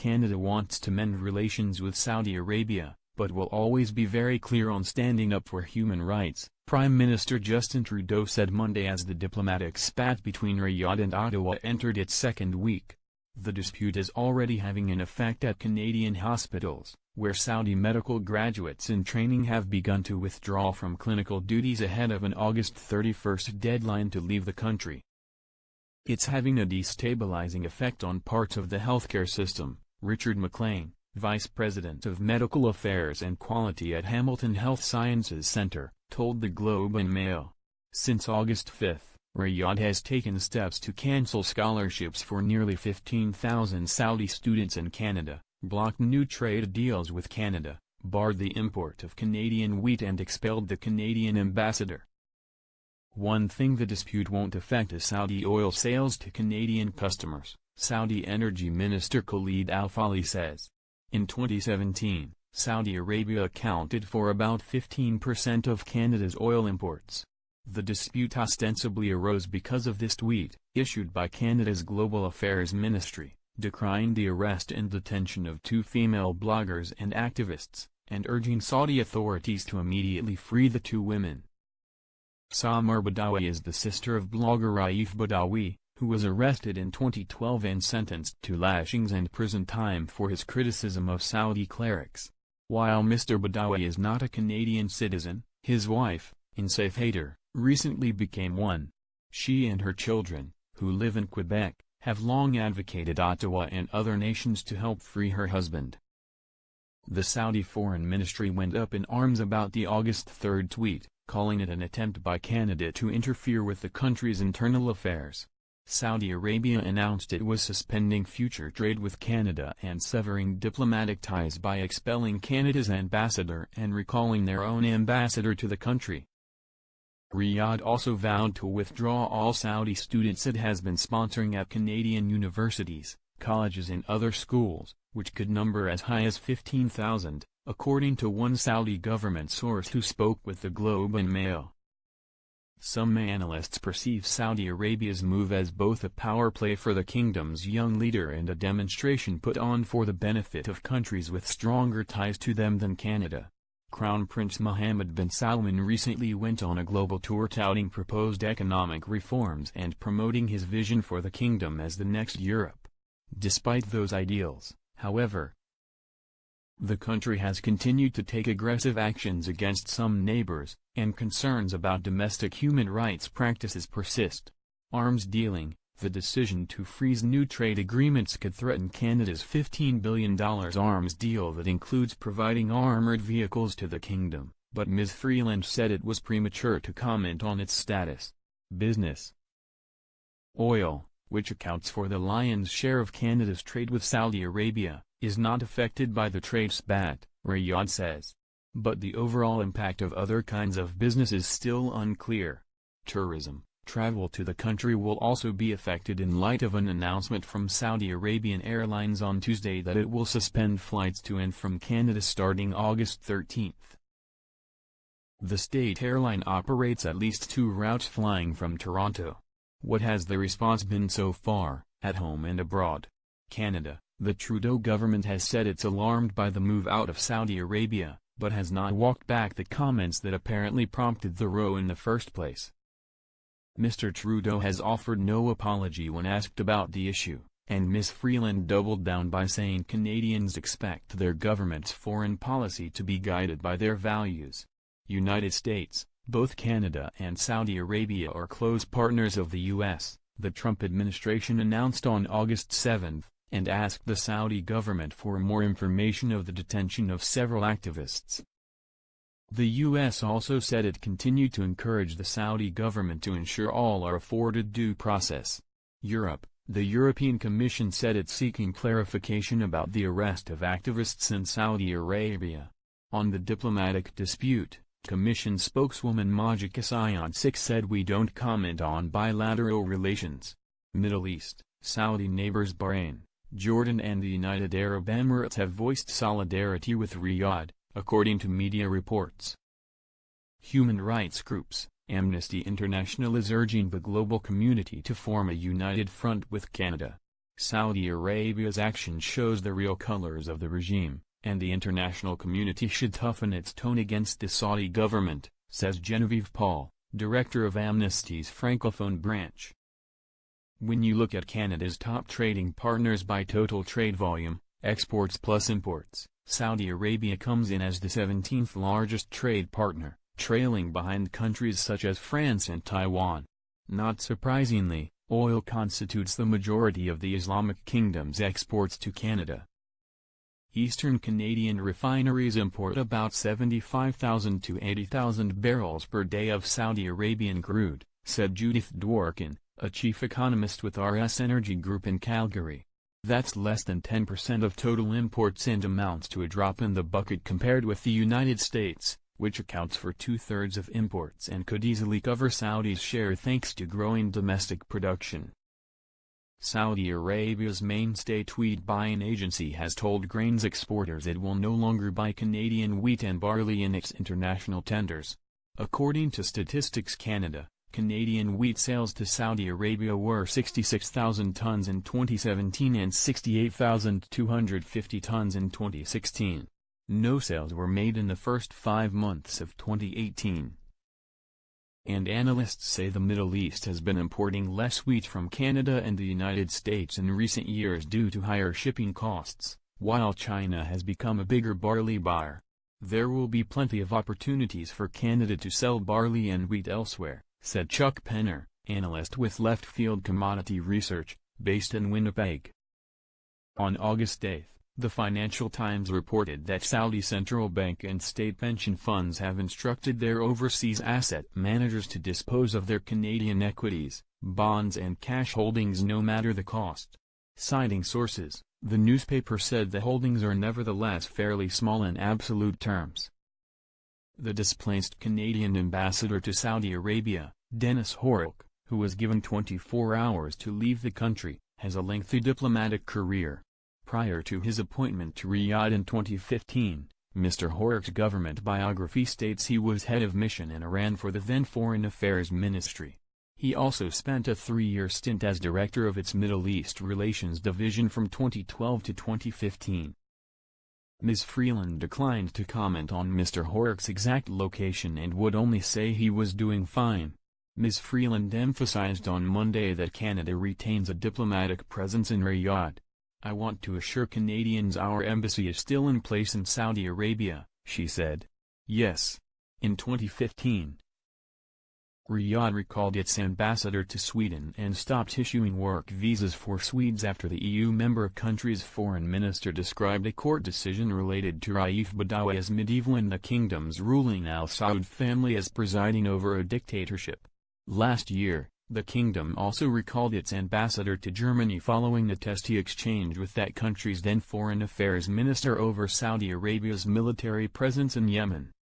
Canada wants to mend relations with Saudi Arabia, but will always be very clear on standing up for human rights, Prime Minister Justin Trudeau said Monday as the diplomatic spat between Riyadh and Ottawa entered its second week. The dispute is already having an effect at Canadian hospitals, where Saudi medical graduates in training have begun to withdraw from clinical duties ahead of an August 31 deadline to leave the country. It's having a destabilizing effect on parts of the healthcare system, Richard McLean, Vice President of Medical Affairs and Quality at Hamilton Health Sciences Centre, told the Globe and Mail. Since August 5, Riyadh has taken steps to cancel scholarships for nearly 15,000 Saudi students in Canada, blocked new trade deals with Canada, barred the import of Canadian wheat and expelled the Canadian ambassador. One thing the dispute won't affect is Saudi oil sales to Canadian customers, Saudi Energy Minister Khalid Al-Falih says. In 2017, Saudi Arabia accounted for about 15% of Canada's oil imports. The dispute ostensibly arose because of this tweet, issued by Canada's Global Affairs Ministry, decrying the arrest and detention of 2 female bloggers and activists, and urging Saudi authorities to immediately free the 2 women. Samar Badawi is the sister of blogger Raif Badawi, who was arrested in 2012 and sentenced to lashings and prison time for his criticism of Saudi clerics. While Mr. Badawi is not a Canadian citizen, his wife, Insaf Haider, recently became one. She and her children, who live in Quebec, have long advocated Ottawa and other nations to help free her husband. The Saudi Foreign Ministry went up in arms about the August 3 tweet, calling it an attempt by Canada to interfere with the country's internal affairs. Saudi Arabia announced it was suspending future trade with Canada and severing diplomatic ties by expelling Canada's ambassador and recalling their own ambassador to the country. Riyadh also vowed to withdraw all Saudi students it has been sponsoring at Canadian universities, colleges and other schools, which could number as high as 15,000, according to one Saudi government source who spoke with the Globe and Mail. Some analysts perceive Saudi Arabia's move as both a power play for the kingdom's young leader and a demonstration put on for the benefit of countries with stronger ties to them than Canada. Crown Prince Mohammed bin Salman recently went on a global tour touting proposed economic reforms and promoting his vision for the kingdom as the next Europe. Despite those ideals, however, the country has continued to take aggressive actions against some neighbors, and concerns about domestic human rights practices persist. Arms dealing: the decision to freeze new trade agreements could threaten Canada's $15 billion arms deal that includes providing armored vehicles to the kingdom, but Ms. Freeland said it was premature to comment on its status. Business. Oil, which accounts for the lion's share of Canada's trade with Saudi Arabia, is not affected by the trade spat, Riyadh says. But the overall impact of other kinds of business is still unclear. Tourism. Travel to the country will also be affected in light of an announcement from Saudi Arabian Airlines on Tuesday that it will suspend flights to and from Canada starting August 13. The state airline operates at least 2 routes flying from Toronto. What has the response been so far, at home and abroad? Canada. The Trudeau government has said it's alarmed by the move out of Saudi Arabia, but has not walked back the comments that apparently prompted the row in the first place. Mr. Trudeau has offered no apology when asked about the issue, and Ms. Freeland doubled down by saying Canadians expect their government's foreign policy to be guided by their values. United States. Both Canada and Saudi Arabia are close partners of the U.S., the Trump administration announced on August 7, and asked the Saudi government for more information of the detention of several activists. The U.S. also said it continued to encourage the Saudi government to ensure all are afforded due process. Europe. The European Commission said it's seeking clarification about the arrest of activists in Saudi Arabia. On the diplomatic dispute, Commission spokeswoman Majika Sayansik said we don't comment on bilateral relations. Middle East. Saudi neighbors Bahrain, Jordan and the United Arab Emirates have voiced solidarity with Riyadh, according to media reports. Human rights groups. Amnesty International is urging the global community to form a united front with Canada. Saudi Arabia's action shows the real colors of the regime, and the international community should toughen its tone against the Saudi government, says Genevieve Paul, director of Amnesty's Francophone branch. When you look at Canada's top trading partners by total trade volume, exports plus imports, Saudi Arabia comes in as the 17th largest trade partner, trailing behind countries such as France and Taiwan. Not surprisingly, oil constitutes the majority of the Islamic Kingdom's exports to Canada. Eastern Canadian refineries import about 75,000 to 80,000 barrels per day of Saudi Arabian crude, said Judith Dworkin, a chief economist with RS Energy Group in Calgary. That's less than 10% of total imports and amounts to a drop in the bucket compared with the United States, which accounts for 2/3 of imports and could easily cover Saudi's share thanks to growing domestic production. Saudi Arabia's main state wheat buying agency has told grains exporters it will no longer buy Canadian wheat and barley in its international tenders. According to Statistics Canada, Canadian wheat sales to Saudi Arabia were 66,000 tons in 2017 and 68,250 tons in 2016. No sales were made in the first 5 months of 2018. And analysts say the Middle East has been importing less wheat from Canada and the United States in recent years due to higher shipping costs, while China has become a bigger barley buyer. There will be plenty of opportunities for Canada to sell barley and wheat elsewhere, said Chuck Penner, analyst with Left Field Commodity Research, based in Winnipeg. On August 8, the Financial Times reported that Saudi Central Bank and state pension funds have instructed their overseas asset managers to dispose of their Canadian equities, bonds and cash holdings no matter the cost. Citing sources, the newspaper said the holdings are nevertheless fairly small in absolute terms. The displaced Canadian ambassador to Saudi Arabia, Dennis Horrock, who was given 24 hours to leave the country, has a lengthy diplomatic career. Prior to his appointment to Riyadh in 2015, Mr. Horrock's government biography states he was head of mission in Iran for the then Foreign Affairs Ministry. He also spent a 3-year stint as director of its Middle East Relations Division from 2012 to 2015. Ms. Freeland declined to comment on Mr. Horrock's exact location and would only say he was doing fine. Ms. Freeland emphasized on Monday that Canada retains a diplomatic presence in Riyadh. "I want to assure Canadians our embassy is still in place in Saudi Arabia," she said. Yes. In 2015, Riyadh recalled its ambassador to Sweden and stopped issuing work visas for Swedes after the EU member country's foreign minister described a court decision related to Raif Badawi as medieval and the kingdom's ruling Al Saud family as presiding over a dictatorship. Last year, the kingdom also recalled its ambassador to Germany following a testy exchange with that country's then foreign affairs minister over Saudi Arabia's military presence in Yemen.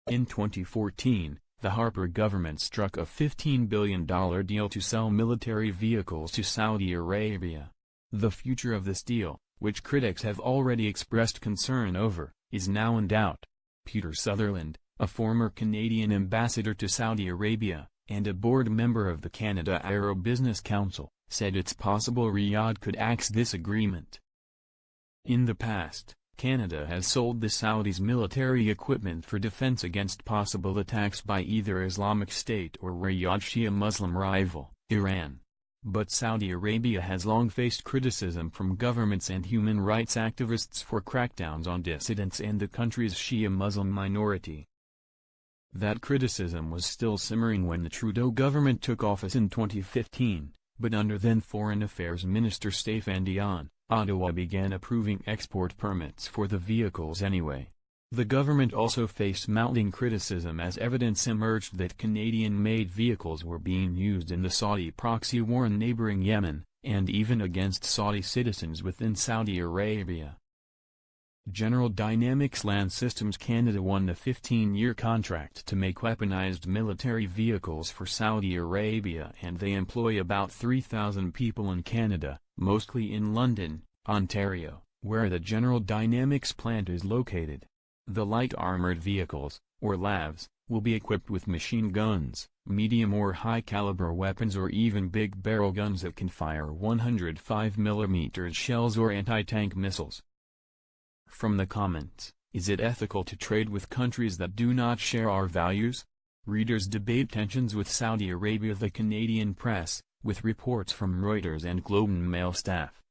In 2014, the Harper government struck a $15 billion deal to sell military vehicles to Saudi Arabia. The future of this deal, which critics have already expressed concern over, is now in doubt. Peter Sutherland, a former Canadian ambassador to Saudi Arabia, and a board member of the Canada Arab Business Council, said it's possible Riyadh could axe this agreement. In the past, Canada has sold the Saudis military equipment for defense against possible attacks by either Islamic State or Riyadh's Shia Muslim rival, Iran. But Saudi Arabia has long faced criticism from governments and human rights activists for crackdowns on dissidents and the country's Shia Muslim minority. That criticism was still simmering when the Trudeau government took office in 2015, but under then Foreign Affairs Minister Stéphane Dion, Ottawa began approving export permits for the vehicles anyway. The government also faced mounting criticism as evidence emerged that Canadian-made vehicles were being used in the Saudi proxy war in neighboring Yemen, and even against Saudi citizens within Saudi Arabia. General Dynamics Land Systems Canada won a 15-year contract to make weaponized military vehicles for Saudi Arabia, and they employ about 3,000 people in Canada, mostly in London, Ontario, where the General Dynamics plant is located. The light armored vehicles, or LAVs, will be equipped with machine guns, medium or high-caliber weapons or even big barrel guns that can fire 105mm shells or anti-tank missiles. From the comments, is it ethical to trade with countries that do not share our values? Readers debate tensions with Saudi Arabia. The Canadian press, with reports from Reuters and Globe and Mail staff,